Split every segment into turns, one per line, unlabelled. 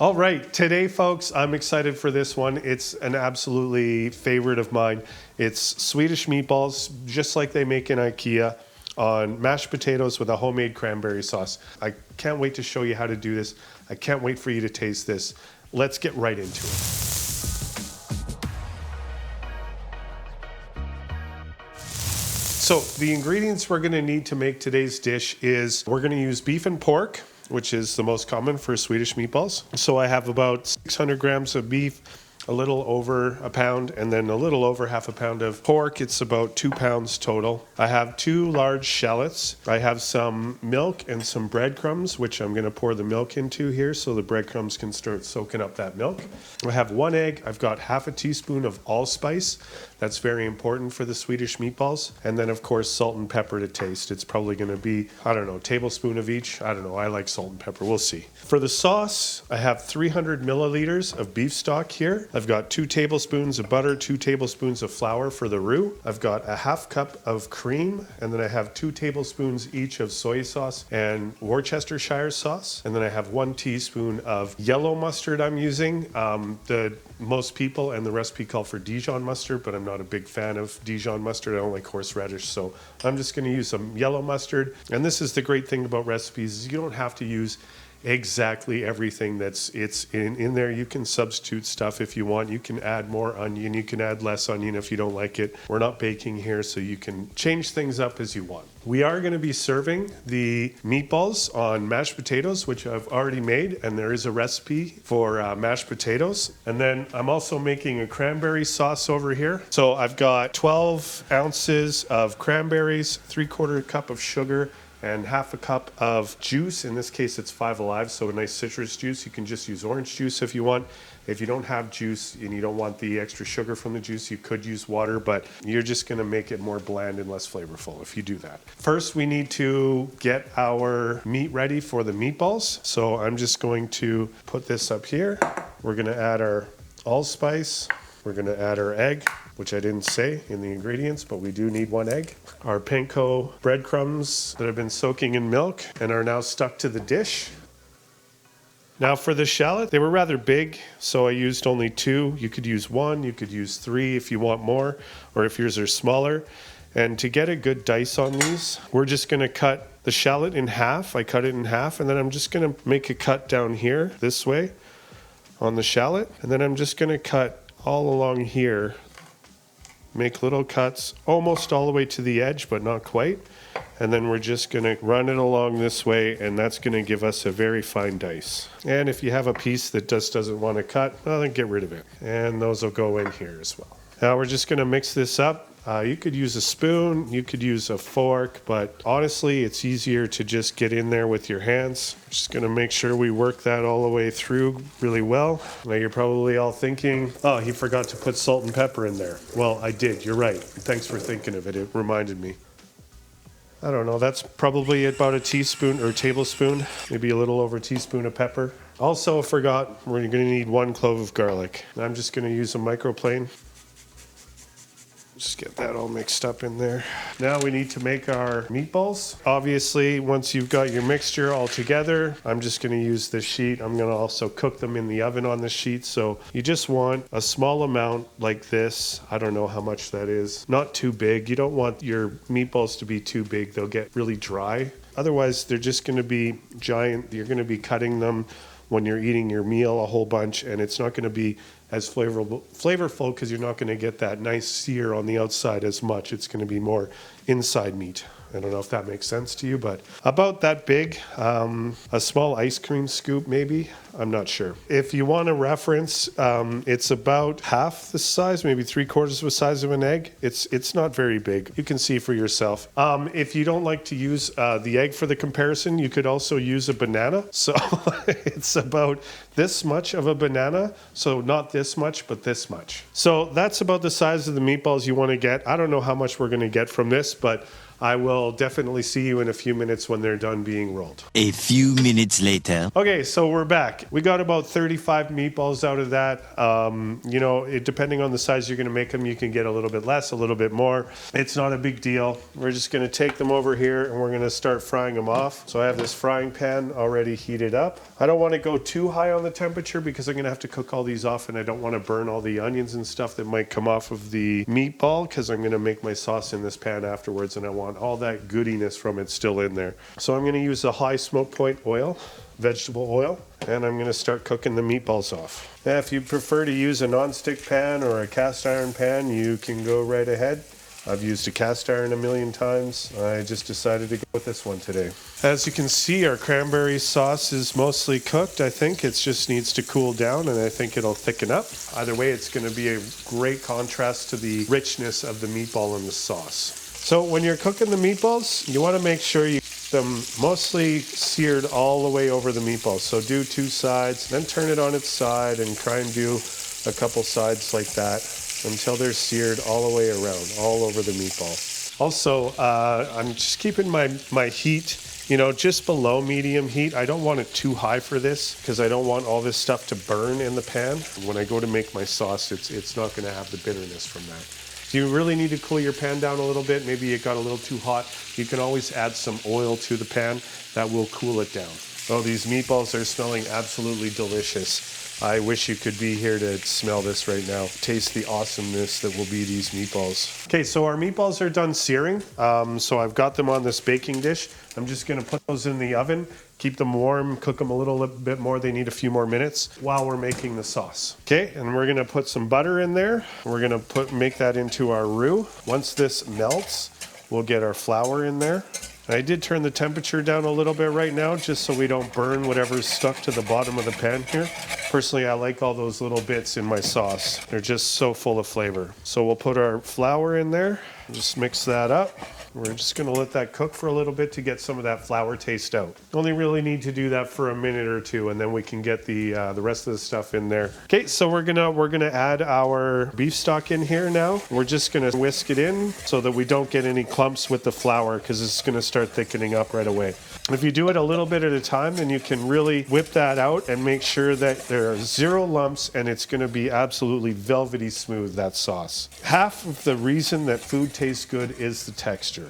All right, today, folks, I'm excited for this one. It's an absolutely favorite of mine. It's Swedish meatballs, just like they make in IKEA, on mashed potatoes with a homemade cranberry sauce. I can't wait to show you how to do this. I can't wait for you to taste this. Let's get right into it. So the ingredients we're going to need to make today's dish is we're going to use beef and pork, which is the most common for Swedish meatballs. So I have about 600 grams of beef, a little over a pound, and then a little over half a pound of pork. It's about 2 pounds total. I have 2 large shallots. I have some milk and some breadcrumbs, which I'm going to pour the milk into here so the breadcrumbs can start soaking up that milk. I have 1 egg. I've got half a teaspoon of allspice. That's very important for the Swedish meatballs. And then, of course, salt and pepper to taste. It's probably going to be, I don't know, a tablespoon of each. I don't know. I like salt and pepper. We'll see. For the sauce, I have 300 milliliters of beef stock here. I've got 2 tablespoons of butter, 2 tablespoons of flour for the roux. I've got a half cup of cream, and then I have 2 tablespoons each of soy sauce and Worcestershire sauce. And then I have 1 teaspoon of yellow mustard I'm using. Most people and the recipe call for Dijon mustard, but I'm not a big fan of Dijon mustard. I don't like horseradish, so I'm just going to use some yellow mustard. And this is the great thing about recipes, is you don't have to use exactly everything it's in there. You can substitute stuff if you want. You can add more onion, you can add less onion if you don't like it. We're not baking here, so you can change things up as you want. We are going to be serving the meatballs on mashed potatoes, which I've already made, and there is a recipe for mashed potatoes. And then I'm also making a cranberry sauce over here. So I've got 12 ounces of cranberries, 3/4 cup of sugar, and half a cup of juice. In this case, it's 5 Alive, so a nice citrus juice. You can just use orange juice if you want. If you don't have juice and you don't want the extra sugar from the juice, you could use water, but you're just gonna make it more bland and less flavorful if you do that. First, we need to get our meat ready for the meatballs. So I'm just going to put this up here. We're gonna add our allspice. We're gonna add our egg, which I didn't say in the ingredients, but we do need 1 egg. Our penko breadcrumbs that have been soaking in milk and are now stuck to the dish. Now for the shallot, they were rather big, so I used only 2. You could use 1, you could use 3 if you want more, or if yours are smaller. And to get a good dice on these, we're just gonna cut the shallot in half. I cut it in half, and then I'm just gonna make a cut down here, this way, on the shallot. And then I'm just gonna cut all along here, make little cuts almost all the way to the edge, but not quite. And then we're just gonna run it along this way, and that's gonna give us a very fine dice. And if you have a piece that just doesn't want to cut, well, then get rid of it. And those will go in here as well. Now we're just gonna mix this up. You could use a spoon, you could use a fork, but honestly, it's easier to just get in there with your hands. Just gonna make sure we work that all the way through really well. Now you're probably all thinking, oh, he forgot to put salt and pepper in there. Well, I did, you're right. Thanks for thinking of it, it reminded me. I don't know, that's probably about a teaspoon or tablespoon, maybe a little over a teaspoon of pepper. Also forgot, we're gonna need 1 clove of garlic. I'm just gonna use a microplane. Just get that all mixed up in there. Now we need to make our meatballs. Obviously, once you've got your mixture all together, I'm just gonna use this sheet. I'm gonna also cook them in the oven on this sheet. So you just want a small amount like this. I don't know how much that is. Not too big. You don't want your meatballs to be too big. They'll get really dry. Otherwise, they're just gonna be giant. You're gonna be cutting them when you're eating your meal a whole bunch, and it's not gonna be as flavorful because you're not going to get that nice sear on the outside as much. It's going to be more inside meat. I don't know if that makes sense to you, but about that big, a small ice cream scoop maybe, I'm not sure. If you want a reference, it's about half the size, maybe 3/4 the size of an egg. It's not very big. You can see for yourself. If you don't like to use the egg for the comparison, you could also use a banana. So it's about this much of a banana. So not this much, but this much. So that's about the size of the meatballs you want to get. I don't know how much we're going to get from this, but I will definitely see you in a few minutes when they're done being rolled.
A few minutes later.
Okay, so we're back. We got about 35 meatballs out of that. Depending on the size you're going to make them, you can get a little bit less, a little bit more. It's not a big deal. We're just going to take them over here and we're going to start frying them off. So I have this frying pan already heated up. I don't want to go too high on the temperature because I'm going to have to cook all these off and I don't want to burn all the onions and stuff that might come off of the meatball because I'm going to make my sauce in this pan afterwards and I want all that goodiness from it still in there. So I'm going to use a high smoke point oil, vegetable oil, and I'm going to start cooking the meatballs off. Now, if you prefer to use a non-stick pan or a cast iron pan, you can go right ahead. I've used a cast iron a million times. I just decided to go with this one today. As you can see, our cranberry sauce is mostly cooked. I think it just needs to cool down and I think it'll thicken up. Either way, it's going to be a great contrast to the richness of the meatball and the sauce. So when you're cooking the meatballs, you want to make sure you get them mostly seared all the way over the meatballs. So do two sides, then turn it on its side and try and do a couple sides like that until they're seared all the way around, all over the meatball. Also, I'm just keeping my heat, just below medium heat. I don't want it too high for this because I don't want all this stuff to burn in the pan. When I go to make my sauce, it's not going to have the bitterness from that. If you really need to cool your pan down a little bit, maybe it got a little too hot, you can always add some oil to the pan. That will cool it down. Oh, these meatballs are smelling absolutely delicious. I wish you could be here to smell this right now. Taste the awesomeness that will be these meatballs. Okay, so our meatballs are done searing. So I've got them on this baking dish. I'm just gonna put those in the oven, keep them warm, cook them a little bit more. They need a few more minutes while we're making the sauce. Okay, and we're gonna put some butter in there. We're gonna make that into our roux. Once this melts, we'll get our flour in there. I did turn the temperature down a little bit right now just so we don't burn whatever's stuck to the bottom of the pan here. Personally, I like all those little bits in my sauce. They're just so full of flavor. So we'll put our flour in there, just mix that up. We're just going to let that cook for a little bit to get some of that flour taste out. Only really need to do that for a minute or two, and then we can get the rest of the stuff in there. Okay, so we're gonna add our beef stock in here now. We're just gonna whisk it in so that we don't get any clumps with the flour because it's gonna start thickening up right away. If you do it a little bit at a time, then you can really whip that out and make sure that there are zero lumps and it's gonna be absolutely velvety smooth, that sauce. Half of the reason that food tastes good is the texture.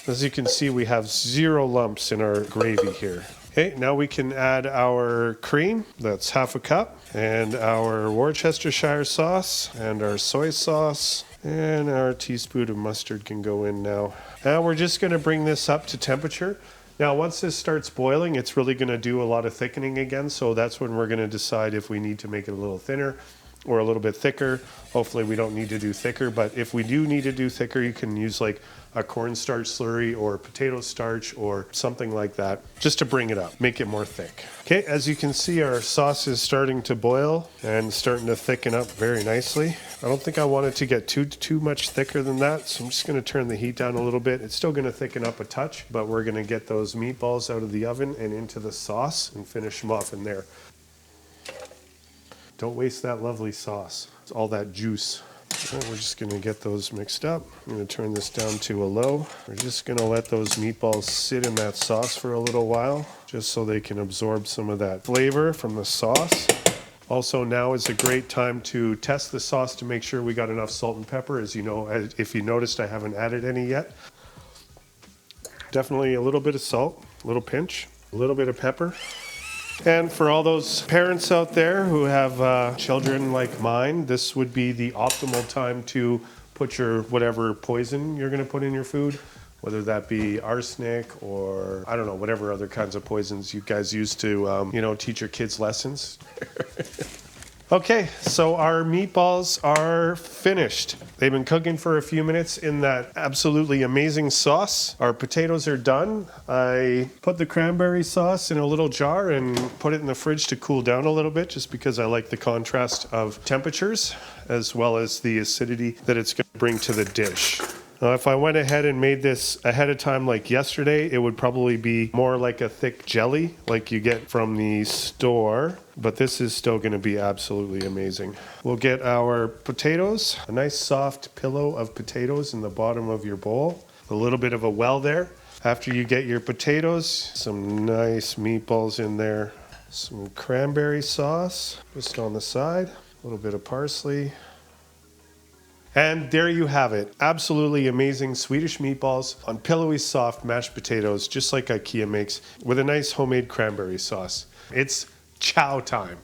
As you can see, we have zero lumps in our gravy here. Okay, now we can add our cream, that's half a cup, and our Worcestershire sauce, and our soy sauce, and our teaspoon of mustard can go in now. Now we're just gonna bring this up to temperature. Now, once this starts boiling, it's really gonna do a lot of thickening again, so that's when we're gonna decide if we need to make it a little thinner or a little bit thicker. Hopefully we don't need to do thicker, but if we do need to do thicker, you can use like a cornstarch slurry or potato starch or something like that, just to bring it up, make it more thick. Okay, as you can see, our sauce is starting to boil and starting to thicken up very nicely. I don't think I want it to get too much thicker than that, so I'm just gonna turn the heat down a little bit. It's still gonna thicken up a touch, but we're gonna get those meatballs out of the oven and into the sauce and finish them off in there. Don't waste that lovely sauce. It's all that juice. And we're just gonna get those mixed up. I'm gonna turn this down to a low. We're just gonna let those meatballs sit in that sauce for a little while, just so they can absorb some of that flavor from the sauce. Also, now is a great time to test the sauce to make sure we got enough salt and pepper. As you know, if you noticed, I haven't added any yet. Definitely a little bit of salt, a little pinch, a little bit of pepper. And for all those parents out there who have children like mine, this would be the optimal time to put your whatever poison you're going to put in your food, whether that be arsenic or, I don't know, whatever other kinds of poisons you guys use to, teach your kids lessons. Okay, so our meatballs are finished. They've been cooking for a few minutes in that absolutely amazing sauce. Our potatoes are done. I put the cranberry sauce in a little jar and put it in the fridge to cool down a little bit, just because I like the contrast of temperatures as well as the acidity that it's going to bring to the dish. Now, if I went ahead and made this ahead of time like yesterday, it would probably be more like a thick jelly like you get from the store, but this is still going to be absolutely amazing. We'll get our potatoes, a nice soft pillow of potatoes in the bottom of your bowl. a little bit of a well there. After you get your potatoes, some nice meatballs in there, some cranberry sauce just on the side, a little bit of parsley. And there you have it. Absolutely amazing Swedish meatballs on pillowy soft mashed potatoes, just like IKEA makes, with a nice homemade cranberry sauce. It's chow time.